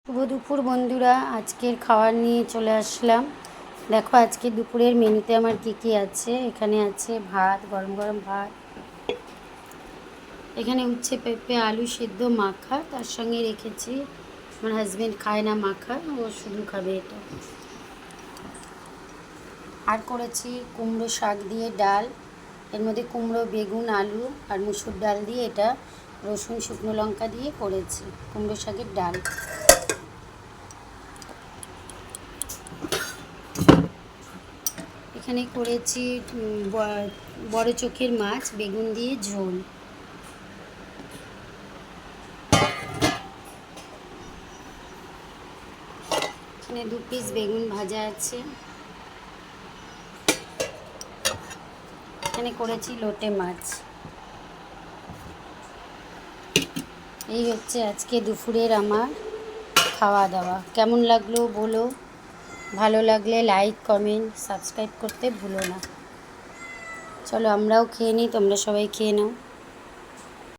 শুভ দুপুর বন্ধুরা, আজকের খাবার নিয়ে চলে আসলাম। দেখো আজকে দুপুরের মেনুতে আমার কি আছে। এখানে আছে ভাত, গরম গরম ভাত। এখানে উচ্ছে পেঁপে আলু সেদ্ধ মাখা, তার সঙ্গে রেখেছি, আমার হাজব্যান্ড খায় না মাখা, ও শুধু খাবে এটা। আর করেছি কুমড়ো শাক দিয়ে ডাল, এর মধ্যে কুমড়ো বেগুন আলু আর মুসুর ডাল দিয়ে, এটা রসুন শুকনো লঙ্কা দিয়ে করেছি কুমড়ো শাকের ডাল। এখানে করেছি বড় চোখের মাছ বেগুন দিয়ে ঝোল। এখানে 2 পিস বেগুন ভাজা আছে। এখানে করেছি লোটে মাছ। এই হচ্ছে আজকে দুপুরের আমার খাওয়া দাওয়া। কেমন লাগলো বলো, ভালো লাগলে লাইক কমেন্ট সাবস্ক্রাইব করতে ভুলো না। চলো আমরাও খেয়ে নিই, তোমরা সবাই খেয়ে নাও।